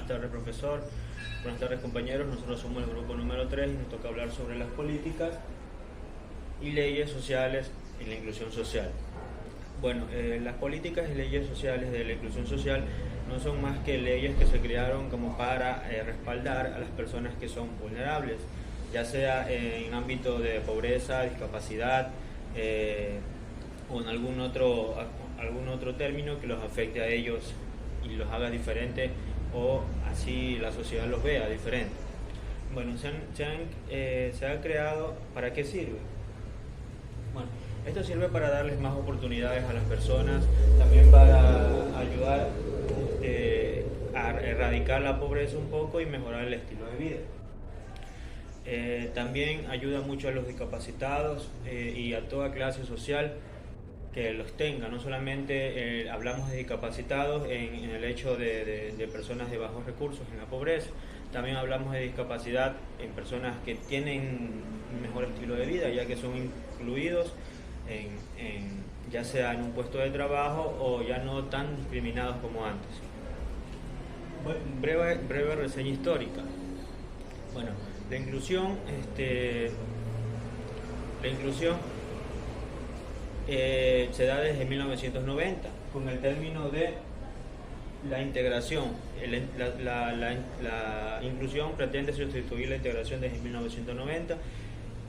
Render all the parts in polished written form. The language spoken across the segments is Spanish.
Buenas tardes, profesor. Buenas tardes, compañeros. Nosotros somos el grupo número 3 y nos toca hablar sobre las políticas y leyes sociales y la inclusión social. Bueno, las políticas y leyes sociales de la inclusión social no son más que leyes que se crearon como para respaldar a las personas que son vulnerables, ya sea en ámbito de pobreza, discapacidad o en algún otro término que los afecte a ellos y los haga diferentes o así la sociedad los vea diferentes. Bueno, se ha creado, ¿para qué sirve? Bueno, esto sirve para darles más oportunidades a las personas, también para ayudar a erradicar la pobreza un poco y mejorar el estilo de vida. También ayuda mucho a los discapacitados y a toda clase social que los tenga. No solamente hablamos de discapacitados en el hecho de personas de bajos recursos, en la pobreza, también hablamos de discapacidad en personas que tienen un mejor estilo de vida, ya que son incluidos ya sea en un puesto de trabajo o ya no tan discriminados como antes. Breve reseña histórica. Bueno, la inclusión se da desde 1990 con el término de la integración. La inclusión pretende sustituir la integración desde 1990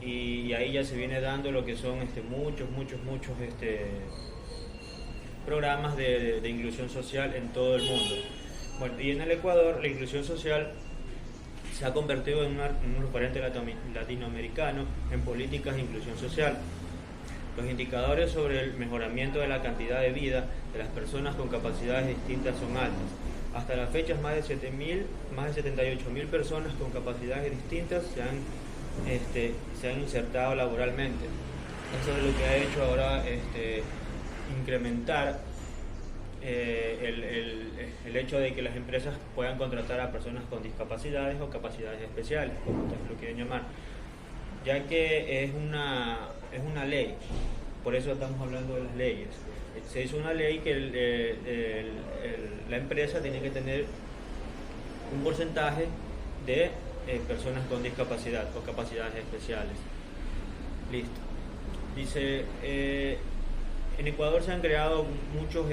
y ahí ya se viene dando lo que son muchos programas de inclusión social en todo el mundo. Bueno, y en el Ecuador la inclusión social se ha convertido en un referente latinoamericano en políticas de inclusión social. Los indicadores sobre el mejoramiento de la calidad de vida de las personas con capacidades distintas son altos. Hasta la fecha, más de 78.000 personas con capacidades distintas se han insertado laboralmente. Eso es lo que ha hecho ahora incrementar el hecho de que las empresas puedan contratar a personas con discapacidades o capacidades especiales, como ustedes lo quieren llamar, ya que es una ley. Por eso estamos hablando de las leyes. Se hizo una ley que la empresa tiene que tener un porcentaje de personas con discapacidad o capacidades especiales. Listo. Dice, en Ecuador se han creado muchos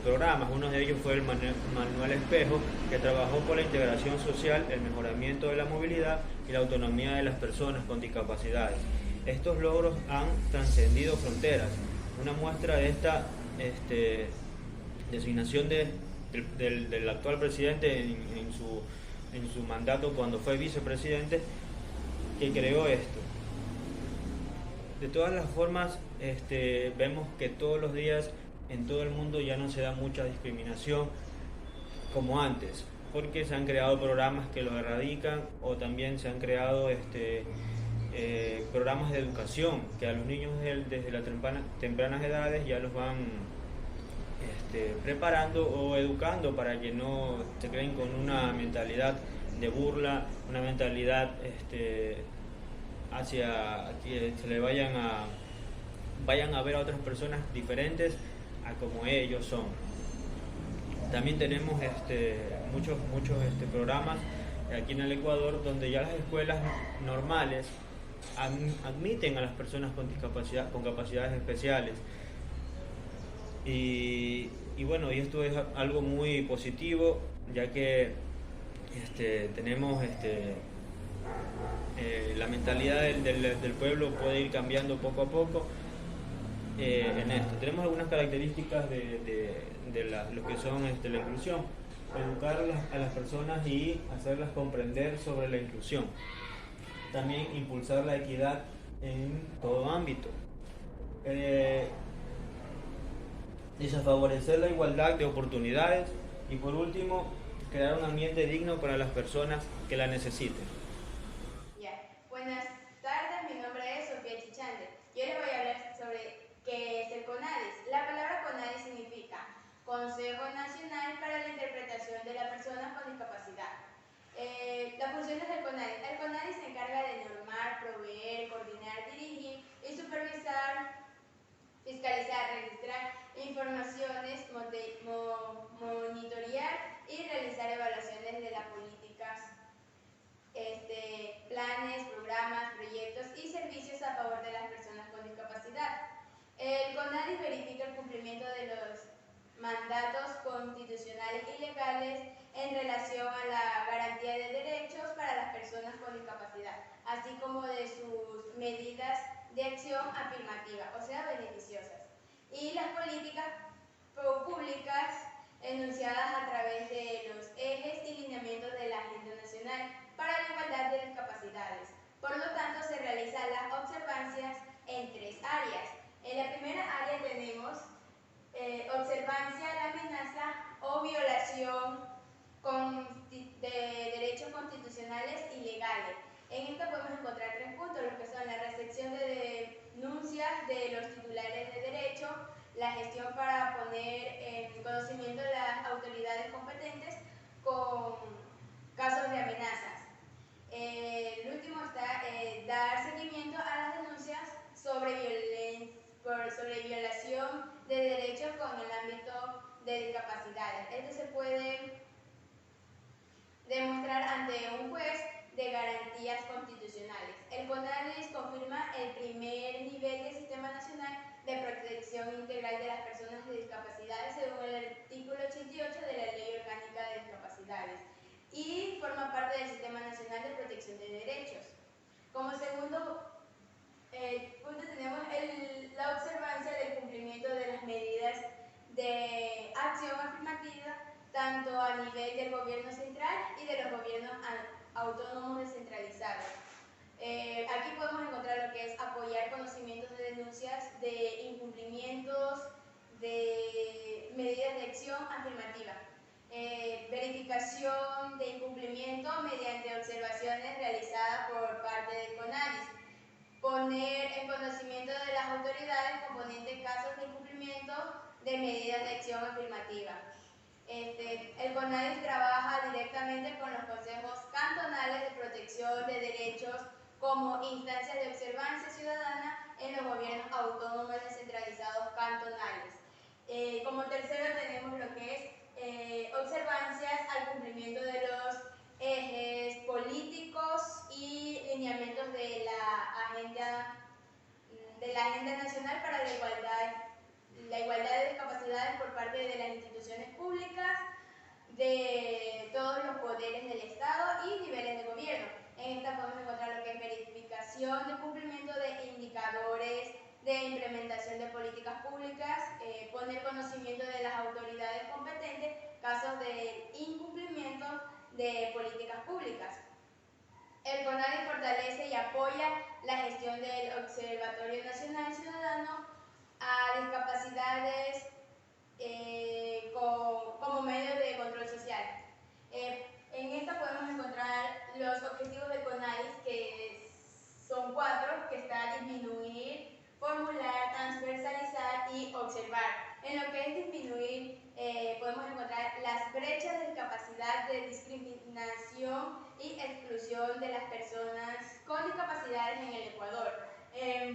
programas. Uno de ellos fue el Manuel Espejo, que trabajó por la integración social, el mejoramiento de la movilidad y la autonomía de las personas con discapacidades. Estos logros han trascendido fronteras. Una muestra de esta designación del actual presidente en su mandato cuando fue vicepresidente, que creó esto. De todas las formas, vemos que todos los días en todo el mundo ya no se da mucha discriminación como antes, porque se han creado programas que lo erradican o también se han creado programas de educación que a los niños desde las tempranas edades ya los van preparando o educando para que no se creen con una mentalidad de burla, una mentalidad hacia que se le vayan a ver a otras personas diferentes a como ellos son. También tenemos muchos programas aquí en el Ecuador donde ya las escuelas normales admiten a las personas con capacidades especiales y bueno, y esto es algo muy positivo, ya que tenemos la mentalidad del pueblo puede ir cambiando poco a poco en esto. Tenemos algunas características de lo que son la inclusión: educar a las personas y hacerlas comprender sobre la inclusión. También impulsar la equidad en todo ámbito. Desfavorecer la igualdad de oportunidades y, por último, crear un ambiente digno para las personas que la necesiten. Buenas tardes, mi nombre es Sofía Chichande. Yo les voy a hablar sobre qué es el CONADIS. La palabra CONADIS significa Consejo Nacional para la Interpretación de las Personas con Discapacidad. Las funciones del CONADIS. El CONADIS se encarga de normar, proveer, coordinar, dirigir y supervisar, fiscalizar, registrar informaciones, monitorear y realizar evaluaciones de la a favor de las personas con discapacidad. El CONADIS verifica el cumplimiento de los mandatos constitucionales y legales en relación a la garantía de derechos para las personas con discapacidad, así como de sus medidas de acción afirmativa, o sea, beneficiosas, y las políticas públicas enunciadas a través de los ejes y lineamientos de la Agenda Nacional para la Igualdad de Discapacidades. Por lo tanto, se realizan las observancias en 3 áreas. En la primera área tenemos observancia a la amenaza o violación de derechos constitucionales y legales. En esta podemos encontrar 3 puntos, los que son la recepción de denuncias de los titulares de derecho, la gestión para poner en conocimiento de las autoridades competentes con casos de amenazas. El último está dar seguimiento a las denuncias sobre violación de derechos con el ámbito de discapacidades. Esto se puede demostrar ante un juez de garantías constitucionales. El CONADIS confirma el primer nivel del Sistema Nacional de Protección Integral de las Personas con Discapacidades según el artículo 88 de la Ley Orgánica de Discapacidades y forma parte del Sistema Nacional de Protección de Derechos. Como segundo punto tenemos la observancia del cumplimiento de las medidas de acción afirmativa tanto a nivel del gobierno central y de los gobiernos autónomos descentralizados. Aquí podemos encontrar lo que es apoyar conocimientos de denuncias de incumplimientos de medidas de acción afirmativa, verificación de incumplimiento mediante observaciones realizadas por parte del CONADIS, poner en conocimiento de las autoridades componentes casos de incumplimiento de medidas de acción afirmativa. El CONADIS trabaja directamente con los consejos cantonales de protección de derechos como instancias de observancia ciudadana en los gobiernos autónomos descentralizados cantonales. Como tercero tenemos lo que es observancias al cumplimiento de los ejes políticos y lineamientos de la Agenda Nacional para la igualdad de discapacidades por parte de las instituciones públicas, de todos los poderes del Estado y niveles de gobierno. En esta podemos encontrar lo que es verificación de cumplimiento de indicadores de implementación de políticas públicas, poner conocimiento de las autoridades competentes, casos de incumplimiento de políticas públicas. El CONADIS fortalece y apoya la gestión del Observatorio Nacional Ciudadano a discapacidades como medio de control social. En esta podemos encontrar los objetivos de CONADIS, que son 4, que está disminuir, formular, transversalizar y observar. En lo que es disminuir, podemos encontrar las brechas de discapacidad, de discriminación y exclusión de las personas con discapacidades en el Ecuador.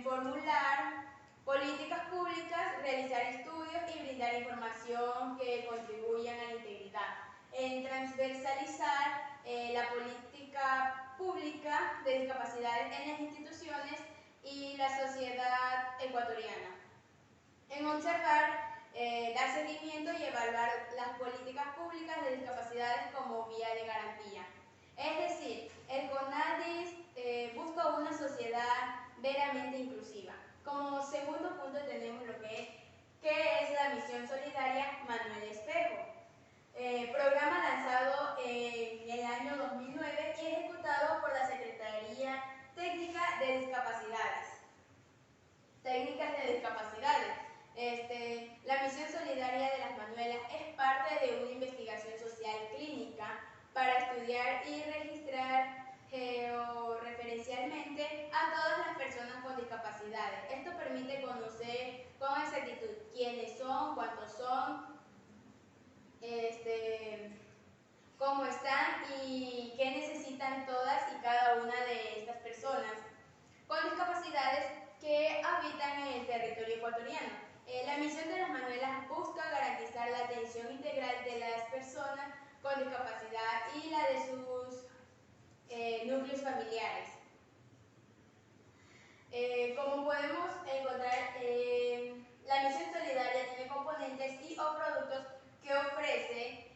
Formular políticas públicas, realizar estudios y brindar información que contribuyan a la integridad. En transversalizar la política pública de discapacidades en las instituciones y la sociedad ecuatoriana. En observar, dar seguimiento y evaluar las políticas públicas de discapacidades como vía de garantía. Es decir, el CONADIS busca una sociedad veramente inclusiva. Como segundo punto tenemos lo que es la misión solidaria Manuel Espejo. Programa lanzado en el año 2009 y ejecutado por la Secretaría Técnica de Discapacidades. La misión solidaria de las Manuelas es parte de una investigación social clínica para estudiar y registrar georreferencialmente a todas las personas con discapacidades. Esto permite conocer con exactitud quiénes son, cuántos son, cómo están y qué necesitan todas y cada una de estas personas con discapacidades que habitan en el territorio ecuatoriano. La misión de las Manuelas busca garantizar la atención integral de las personas con discapacidad y la de sus núcleos familiares. encontrar, la misión solidaria tiene componentes y o productos que ofrece,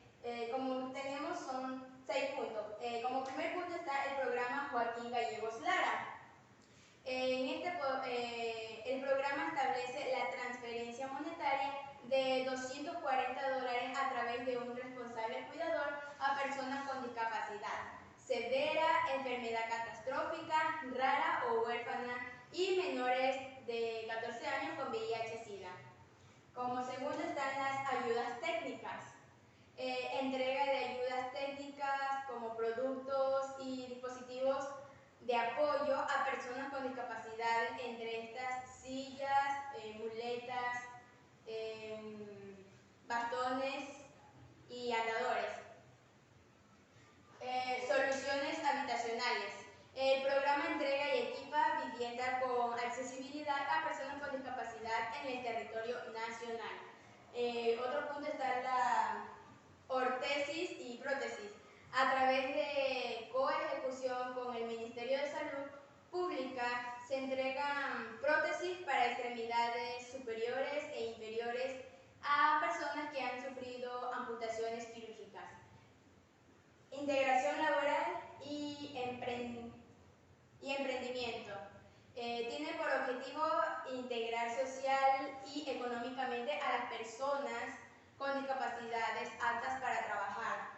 como tenemos son 6 puntos. Como primer punto está el programa Joaquín Gallegos Lara. El programa establece la transferencia monetaria de $240 a través de un responsable cuidador a personas con discapacidad severa, enfermedad catastrófica, rara o huérfana y menores de 14 años con VIH-Sida. Como segundo están las ayudas técnicas. Entrega de ayudas técnicas como productos y dispositivos de apoyo a personas con discapacidad, entre estas sillas, muletas, bastones y andadores. Soluciones habitacionales. El programa entrega y equipa vivienda con accesibilidad a personas con discapacidad en el territorio nacional. Otro punto está la ortesis y prótesis. A través de coejecución con el Ministerio de Salud Pública se entregan prótesis para extremidades superiores e inferiores a personas que han sufrido amputaciones quirúrgicas. Integración laboral y emprendimiento. Tiene por objetivo integrar social y económicamente a las personas con discapacidades altas para trabajar.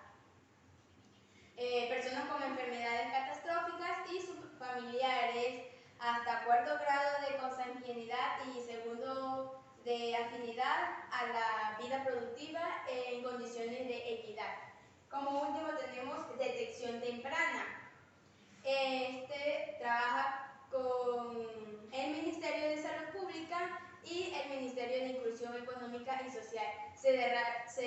Personas con enfermedades catastróficas y sus familiares hasta 4º grado de consanguinidad y 2º de afinidad a la vida productiva en condiciones de equidad. Como último tenemos detección temprana. Trabaja con el Ministerio de Salud Pública y el Ministerio de Inclusión Económica y Social. Se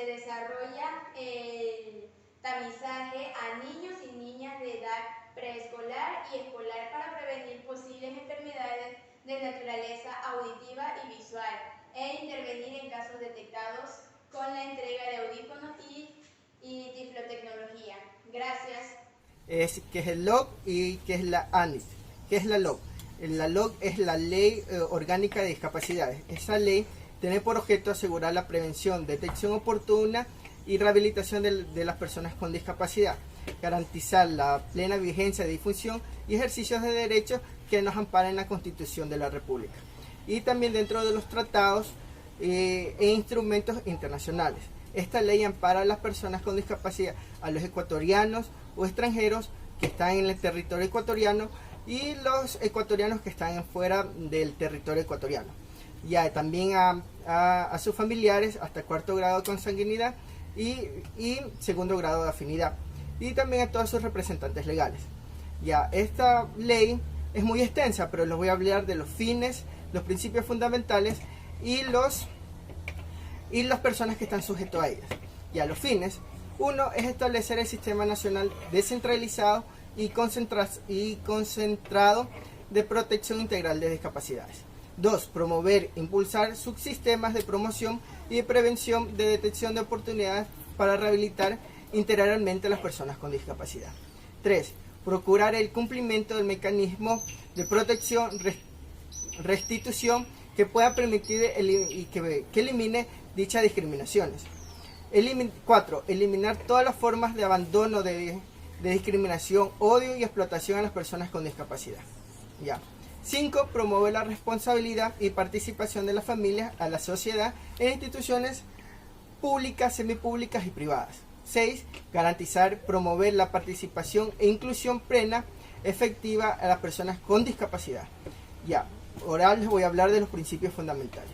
desarrolla el tamizaje a niños y niñas de edad preescolar y escolar para prevenir posibles enfermedades de naturaleza auditiva y visual e intervenir en casos detectados con la entrega de audífonos y tiflotecnología. Gracias. ¿Qué es el LOG y qué es la ANIS? ¿Qué es la LOG? La LOG es la Ley Orgánica de Discapacidades. Esa ley tiene por objeto asegurar la prevención, detección oportuna y rehabilitación de las personas con discapacidad, garantizar la plena vigencia de difusión y ejercicios de derechos que nos amparan en la Constitución de la República y también dentro de los tratados e instrumentos internacionales. Esta ley ampara a las personas con discapacidad, a los ecuatorianos o extranjeros que están en el territorio ecuatoriano y los ecuatorianos que están fuera del territorio ecuatoriano. Ya también a sus familiares hasta 4º grado de consanguinidad y 2º grado de afinidad, y también a todos sus representantes legales. Ya esta ley es muy extensa, pero les voy a hablar de los fines, los principios fundamentales y las personas que están sujetos a ellas. Ya los fines: uno es establecer el sistema nacional descentralizado y concentrado de protección integral de discapacidades. 2. Promover e impulsar subsistemas de promoción y de prevención de detección de oportunidades para rehabilitar integralmente a las personas con discapacidad. 3. Procurar el cumplimiento del mecanismo de protección, restitución que pueda permitir que elimine dichas discriminaciones. 4. Eliminar todas las formas de abandono, de discriminación, odio y explotación a las personas con discapacidad. 5. Promover la responsabilidad y participación de las familias a la sociedad en instituciones públicas, semipúblicas y privadas. 6. Garantizar, promover la participación e inclusión plena, efectiva a las personas con discapacidad. Ahora les voy a hablar de los principios fundamentales.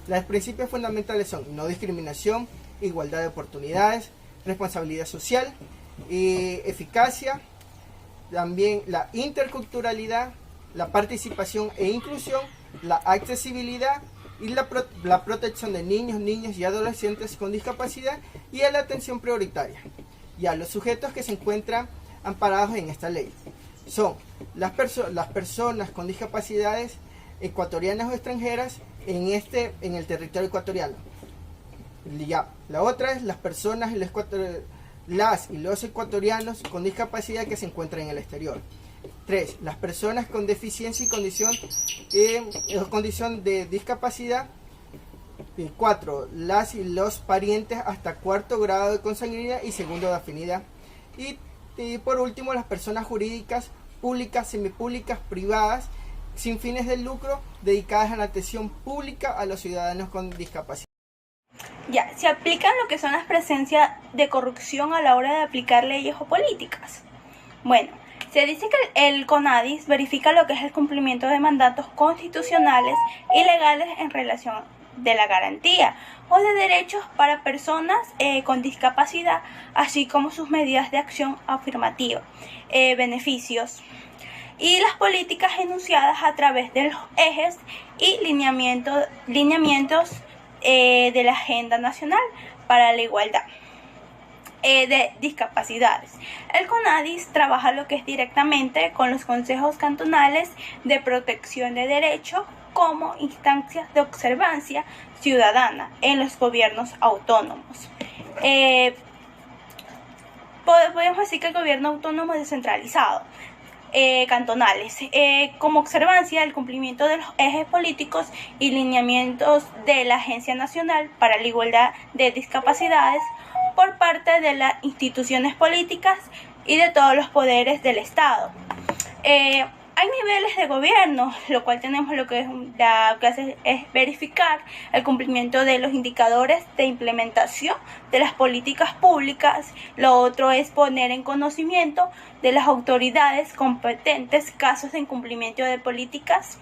Los principios fundamentales son no discriminación, igualdad de oportunidades, responsabilidad social, eficacia, también la interculturalidad, la participación e inclusión, la accesibilidad y la protección de niños, niñas y adolescentes con discapacidad y a la atención prioritaria. Los sujetos que se encuentran amparados en esta ley son las personas con discapacidades ecuatorianas o extranjeras en el territorio ecuatoriano. La otra es las personas, las y los ecuatorianos con discapacidad que se encuentran en el exterior. 3. Las personas con deficiencia y condición de discapacidad. 4. Las y los parientes hasta cuarto grado de consanguinidad y segundo de afinidad. Y por último, las personas jurídicas, públicas, semipúblicas, privadas, sin fines de lucro, dedicadas a la atención pública a los ciudadanos con discapacidad. Ya, se aplican lo que son las presencias de corrupción a la hora de aplicar leyes o políticas. Bueno, se dice que el CONADIS verifica lo que es el cumplimiento de mandatos constitucionales y legales en relación de la garantía o de derechos para personas con discapacidad, así como sus medidas de acción afirmativa, beneficios y las políticas enunciadas a través de los ejes y lineamientos de la Agenda Nacional para la Igualdad de Discapacidades. El CONADIS trabaja lo que es directamente con los consejos cantonales de protección de derechos como instancias de observancia ciudadana en los gobiernos autónomos. Podemos decir que el gobierno autónomo es descentralizado. Cantonales, como observancia del cumplimiento de los ejes políticos y lineamientos de la Agencia Nacional para la Igualdad de Discapacidades por parte de las instituciones políticas y de todos los poderes del Estado. Hay niveles de gobierno, lo cual tenemos lo que hace es verificar el cumplimiento de los indicadores de implementación de las políticas públicas. Lo otro es poner en conocimiento de las autoridades competentes casos de incumplimiento de políticas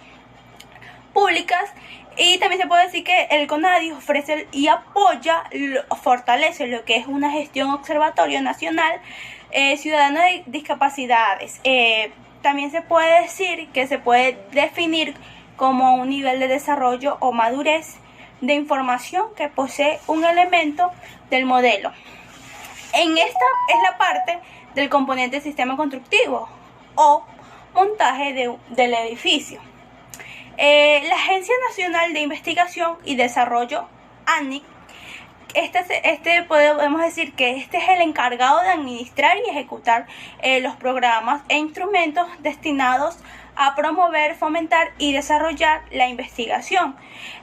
públicas. Y también se puede decir que el CONADIS ofrece y apoya, fortalece lo que es una gestión observatorio nacional ciudadano de discapacidades. También se puede decir que se puede definir como un nivel de desarrollo o madurez de información que posee un elemento del modelo. En esta es la parte del componente sistema constructivo o montaje del edificio. La Agencia Nacional de Investigación y Desarrollo, ANIC, podemos decir que este es el encargado de administrar y ejecutar los programas e instrumentos destinados a promover, fomentar y desarrollar la investigación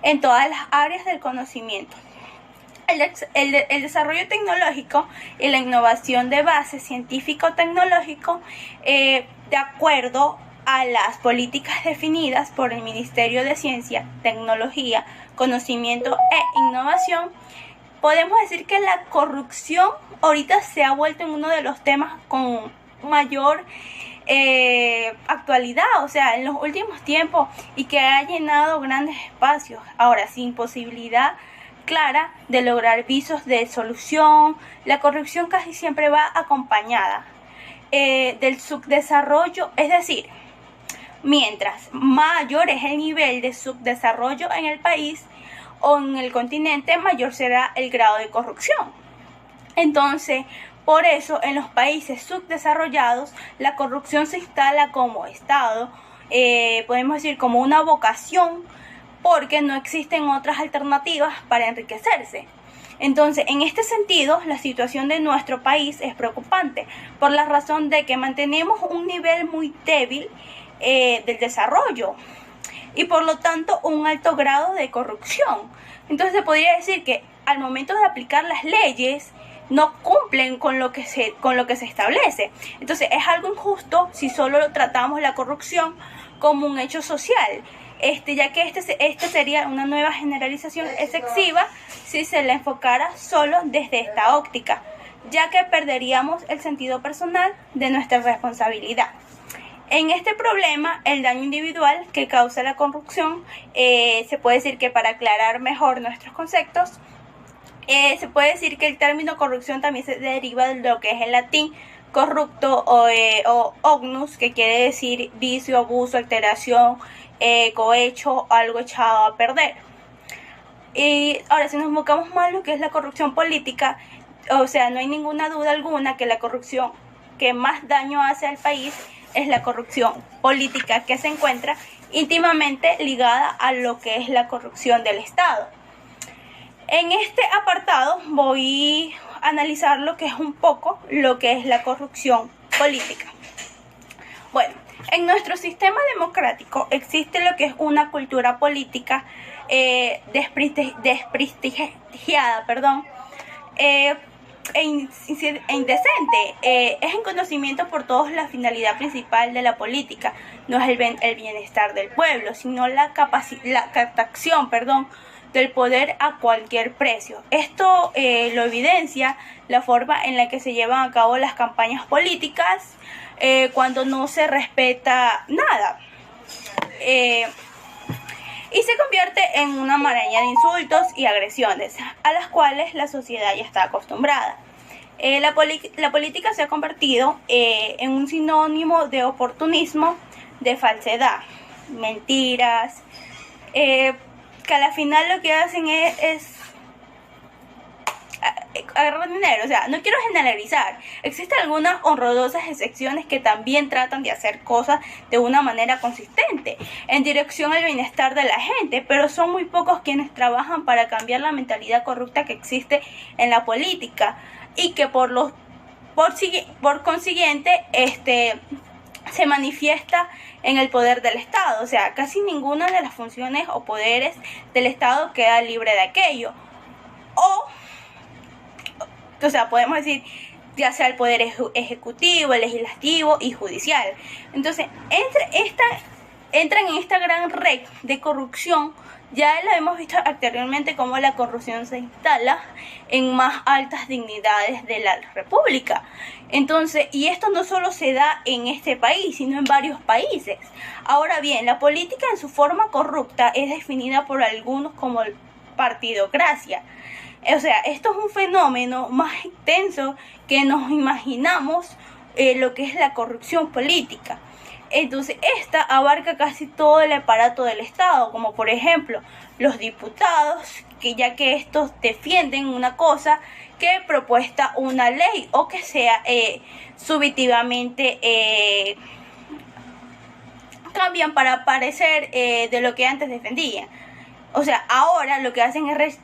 en todas las áreas del conocimiento. El desarrollo tecnológico y la innovación de base científico-tecnológico, de acuerdo a las políticas definidas por el Ministerio de Ciencia, Tecnología, Conocimiento e Innovación. Podemos decir que la corrupción ahorita se ha vuelto en uno de los temas con mayor actualidad, o sea, en los últimos tiempos, y que ha llenado grandes espacios, ahora sin posibilidad clara de lograr visos de solución. La corrupción casi siempre va acompañada del subdesarrollo, es decir, mientras mayor es el nivel de subdesarrollo en el país o en el continente, mayor será el grado de corrupción. Entonces, por eso en los países subdesarrollados la corrupción se instala como estado, podemos decir como una vocación, porque no existen otras alternativas para enriquecerse. Entonces, en este sentido, la situación de nuestro país es preocupante por la razón de que mantenemos un nivel muy débil del desarrollo y por lo tanto un alto grado de corrupción. Entonces se podría decir que al momento de aplicar las leyes no cumplen con lo que se establece. Entonces es algo injusto si solo tratamos la corrupción como un hecho social, ya que este sería una nueva generalización excesiva si se la enfocara solo desde esta óptica, ya que perderíamos el sentido personal de nuestra responsabilidad. En este problema, el daño individual que causa la corrupción, se puede decir que para aclarar mejor nuestros conceptos, se puede decir que el término corrupción también se deriva de lo que es el latín corrupto o ognus, que quiere decir vicio, abuso, alteración, cohecho, algo echado a perder. Y ahora, si nos enfocamos más en lo que es la corrupción política, o sea, no hay ninguna duda alguna que la corrupción que más daño hace al país es la corrupción política, que se encuentra íntimamente ligada a lo que es la corrupción del Estado. En este apartado voy a analizar lo que es un poco lo que es la corrupción política. Bueno, En nuestro sistema democrático existe lo que es una cultura política desprestigiada, e indecente. Es en conocimiento por todos la finalidad principal de la política. No es el bienestar del pueblo, sino la captación del poder a cualquier precio. Esto lo evidencia la forma en la que se llevan a cabo las campañas políticas cuando no se respeta nada. Y se convierte en una maraña de insultos y agresiones a las cuales la sociedad ya está acostumbrada. La política se ha convertido en un sinónimo de oportunismo, de falsedad, mentiras, que a la final lo que hacen es agarrar dinero. O sea, no quiero generalizar, existen algunas honrosas excepciones que también tratan de hacer cosas de una manera consistente en dirección al bienestar de la gente, pero son muy pocos quienes trabajan para cambiar la mentalidad corrupta que existe en la política y que por consiguiente se manifiesta en el poder del Estado. O sea, casi ninguna de las funciones o poderes del Estado queda libre de aquello. O sea, podemos decir, ya sea el poder ejecutivo, el legislativo y judicial. Entonces, entran en esta gran red de corrupción. Ya lo hemos visto anteriormente cómo la corrupción se instala en más altas dignidades de la República. Entonces, y esto no solo se da en este país, sino en varios países. Ahora bien, la política en su forma corrupta es definida por algunos como partidocracia. O sea, esto es un fenómeno más intenso que nos imaginamos lo que es la corrupción política. Entonces, esta abarca casi todo el aparato del Estado, como por ejemplo los diputados, ya que estos defienden una cosa que propuesta una ley o que sea subjetivamente cambian para parecer de lo que antes defendían. O sea, ahora lo que hacen es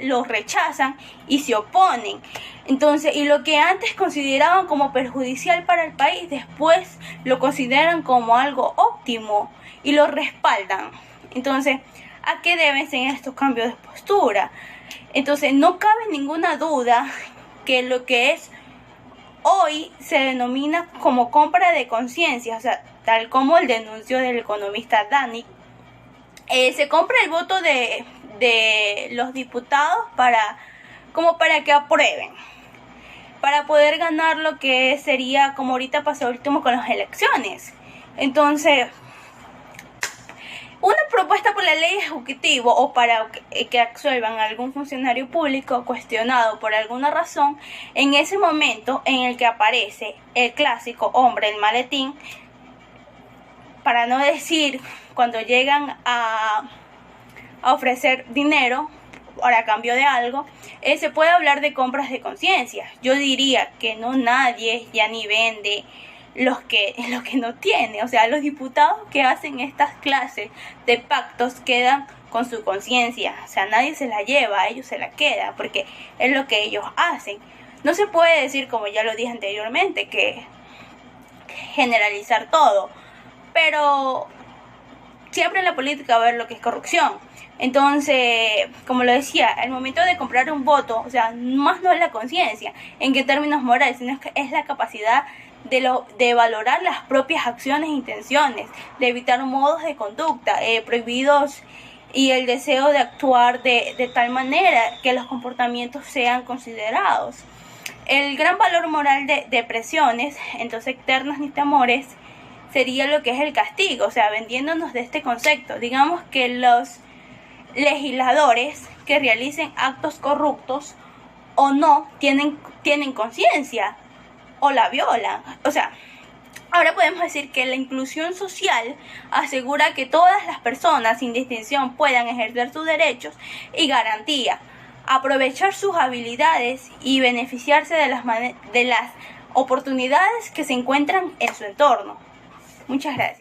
lo rechazan y se oponen. Entonces, y lo que antes consideraban como perjudicial para el país, después lo consideran como algo óptimo y lo respaldan. Entonces, ¿a qué deben ser estos cambios de postura? Entonces, no cabe ninguna duda que lo que es hoy se denomina como compra de conciencia, o sea, tal como el denuncio del economista Dani. Se compra el voto de los diputados para que aprueben, para poder ganar lo que sería, como ahorita pasó último con las elecciones. Entonces, una propuesta por la ley ejecutiva o para que absuelvan a algún funcionario público cuestionado por alguna razón, en ese momento en el que aparece el clásico hombre del maletín, para no decir cuando llegan a ofrecer dinero a cambio de algo, se puede hablar de compras de conciencia. Yo diría que no nadie ya ni vende lo que no tiene. O sea, los diputados que hacen estas clases de pactos quedan con su conciencia. O sea, nadie se la lleva, a ellos se la queda, porque es lo que ellos hacen. No se puede decir, como ya lo dije anteriormente, que generalizar todo, pero siempre en la política va a haber lo que es corrupción. Entonces, como lo decía, al momento de comprar un voto, o sea, más no es la conciencia, en qué términos morales, sino que es la capacidad de valorar las propias acciones e intenciones, de evitar modos de conducta prohibidos y el deseo de actuar de tal manera que los comportamientos sean considerados. El gran valor moral de presiones, entonces externas ni temores, sería lo que es el castigo, o sea, vendiéndonos de este concepto. Digamos que los legisladores que realicen actos corruptos o no tienen conciencia o la violan. O sea, ahora podemos decir que la inclusión social asegura que todas las personas sin distinción puedan ejercer sus derechos y garantía, aprovechar sus habilidades y beneficiarse de las oportunidades que se encuentran en su entorno. Muchas gracias.